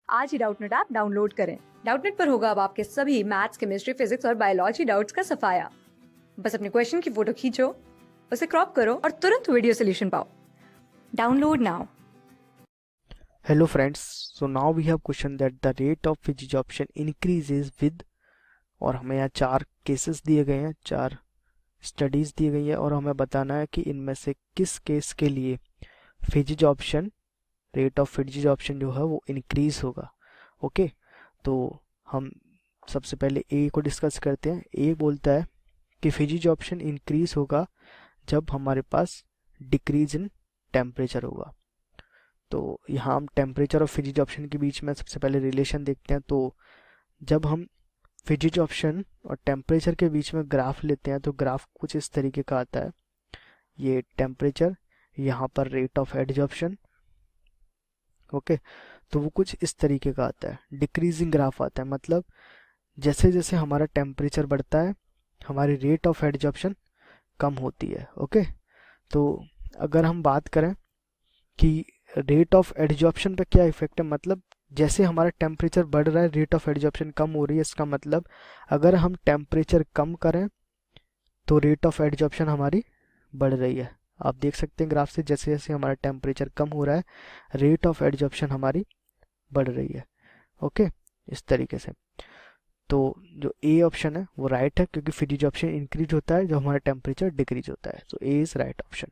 आज ही Doubtnut app download करें। Doubtnut पर होगा अब आपके सभी मैथ्स, केमिस्ट्री, फिजिक्स और बायोलॉजी डाउट्स का सफाया। बस अपने क्वेश्चन की फोटो खींचो, उसे क्रॉप करो और तुरंत वीडियो सोल्यूशन पाओ। Download now. Hello friends, so now we have question that the rate of physics increases with, और हमें यहाँ 4 केसेस दिए गए हैं, 4 स्टडीज दी गई है और हमें बताना है कि इनमें से किस केस के लिए physics option, rate of physics option जो है वो इंक्रीज होगा। ओके, तो हम सबसे पहले ए को डिस्कस करते हैं। ए बोलता है कि फिजिक्स ऑप्शन इंक्रीज होगा जब हमारे पास डिक्रीज इन टेम्परेचर होगा। तो यहाँ हम टेम्परेचर और फिजिक्स ऑप्शन के बीच में सबसे पहले रिलेशन देखते हैं। तो जब हम फिजिक्स ऑप्शन और टेम्परेचर के बीच में ग्राफ लेते हैं तो ग्राफ कुछ इस तरीके का आता है। ये टेम्परेचर, यहाँ पर रेट ऑफ एडजॉर्प्शन। ओके, तो वो कुछ इस तरीके का आता है, डिक्रीजिंग ग्राफ आता है। मतलब जैसे जैसे हमारा टेम्परेचर बढ़ता है हमारी रेट ऑफ एडजॉर्प्शन कम होती है। ओके, तो अगर हम बात करें कि रेट ऑफ एडजॉर्प्शन पे क्या इफेक्ट है, मतलब जैसे हमारा टेम्परेचर बढ़ रहा है रेट ऑफ एडजॉर्प्शन कम हो रही है। इसका मतलब अगर हम टेम्परेचर कम करें तो रेट ऑफ एडजॉर्प्शन हमारी बढ़ रही है। आप देख सकते हैं ग्राफ से जैसे जैसे हमारा टेम्परेचर कम हो रहा है रेट ऑफ एडजॉर्प्शन हमारी बढ़ रही है। ओके, इस तरीके से। तो जो ए ऑप्शन है वो राइट है, क्योंकि फिजिक्स ऑप्शन इंक्रीज होता है जब हमारा टेम्परेचर डिक्रीज होता है। तो ए इज राइट ऑप्शन।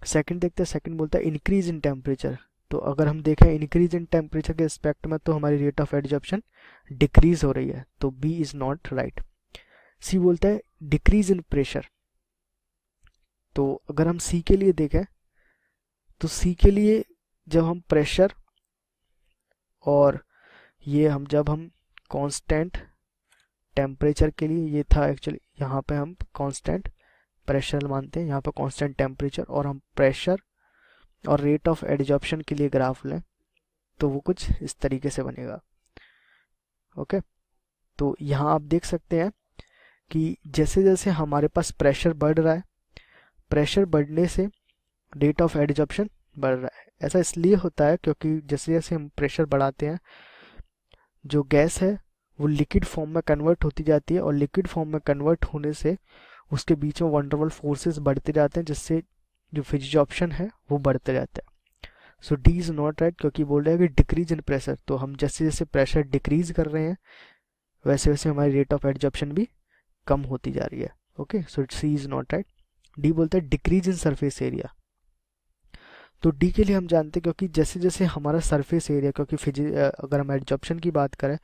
सेकंड देखते हैं। सेकंड बोलता है इंक्रीज इन टेम्परेचर। तो अगर हम देखें इंक्रीज इन टेम्परेचर के एस्पेक्ट में तो हमारी रेट ऑफ एडजॉर्प्शन डिक्रीज हो रही है, तो बी इज नॉट राइट। सी बोलता है डिक्रीज इन प्रेशर। तो अगर हम सी के लिए देखें तो सी के लिए जब हम प्रेशर और ये हम जब हम कांस्टेंट टेम्परेचर के लिए, ये था एक्चुअली, यहाँ पे हम कांस्टेंट प्रेशर मानते हैं, यहाँ पे कांस्टेंट टेम्परेचर, और हम प्रेशर और रेट ऑफ एडजॉर्प्शन के लिए ग्राफ लें तो वो कुछ इस तरीके से बनेगा। ओके, तो यहाँ आप देख सकते हैं कि जैसे जैसे हमारे पास प्रेशर बढ़ रहा है, प्रेशर बढ़ने से रेट ऑफ एडजॉर्प्शन बढ़ रहा है। ऐसा इसलिए होता है क्योंकि जैसे जैसे हम प्रेशर बढ़ाते हैं जो गैस है वो लिक्विड फॉर्म में कन्वर्ट होती जाती है, और लिक्विड फॉर्म में कन्वर्ट होने से उसके बीच में वंडरफुल फोर्सेस बढ़ते जाते हैं, जिससे जो फिजिक्स ऑप्शन है वो बढ़ते जाता है। सो डी इज नॉट राइट, क्योंकि बोल रहा है कि डिक्रीज इन प्रेशर। तो हम जैसे जैसे प्रेशर डिक्रीज कर रहे हैं वैसे वैसे हमारी रेट ऑफ एडजॉर्प्शन भी कम होती जा रही है। Okay, so C is not right. D बोलता है डिक्रीज इन सरफेस एरिया। तो डी के लिए हम जानते हैं क्योंकि जैसे जैसे हमारा सरफेस एरिया, क्योंकि अगर हम एडजॉर्प्शन की बात करें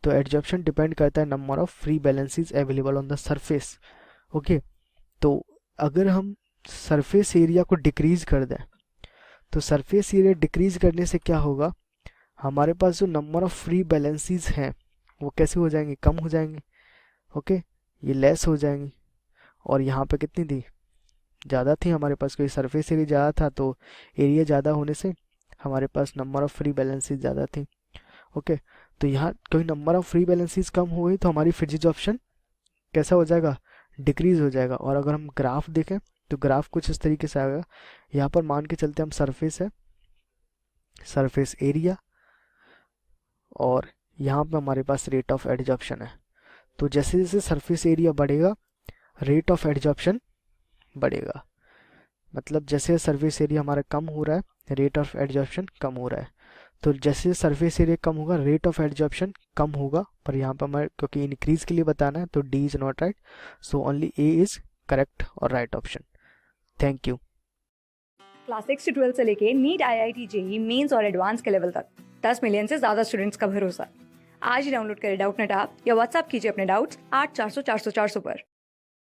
तो एडजॉर्प्शन डिपेंड करता है number of free balances available on the surface. Okay, तो अगर हम सरफेस एरिया को डिक्रीज कर दें तो सरफेस एरिया डिक्रीज करने से क्या होगा, हमारे पास जो नंबर ऑफ फ्री बैलेंसेस हैं वो कैसे हो जाएंगे, कम हो जाएंगे। ओके, ये लेस हो जाएंगी, और यहाँ पे कितनी थी, ज़्यादा थी हमारे पास, क्योंकि सरफेस एरिया ज़्यादा था तो एरिया ज़्यादा होने से हमारे पास नंबर ऑफ फ्री बैलेंसेस ज़्यादा थी। ओके, तो यहाँ क्योंकि नंबर ऑफ फ्री बैलेंसेस कम हो गई तो हमारी फिजिक्स ऑप्शन कैसा हो जाएगा, डिक्रीज हो जाएगा। और अगर हम ग्राफ देखें तो ग्राफ कुछ इस तरीके से आएगा। यहाँ पर मान के चलते हम सरफेस है, सरफेस एरिया, और यहाँ पे हमारे पास रेट ऑफ एडजॉर्प्शन है। तो जैसे जैसे सरफेस एरिया बढ़ेगा रेट ऑफ एडजॉर्प्शन बढ़ेगा। मतलब जैसे सरफेस एरिया हमारा कम हो रहा है रेट ऑफ एडजॉर्प्शन कम हो रहा है। तो जैसे सरफेस एरिया कम होगा रेट ऑफ एडजॉर्प्शन कम होगा, पर यहाँ पर हमारे क्योंकि इंक्रीज के लिए बताना है तो D is not right. So only A is correct और right option. Thank you. Class 6 से 12 से लेके नीट, IIT, JEE मेंस और एडवांस के लेवल तक 10 मिलियन से ज्यादा स्टूडेंट्स का भरोसा। आज ही डाउनलोड करें डाउटनेट ऐप या व्हाट्सएप कीजिए अपने डाउट्स 8400 400 400 पर।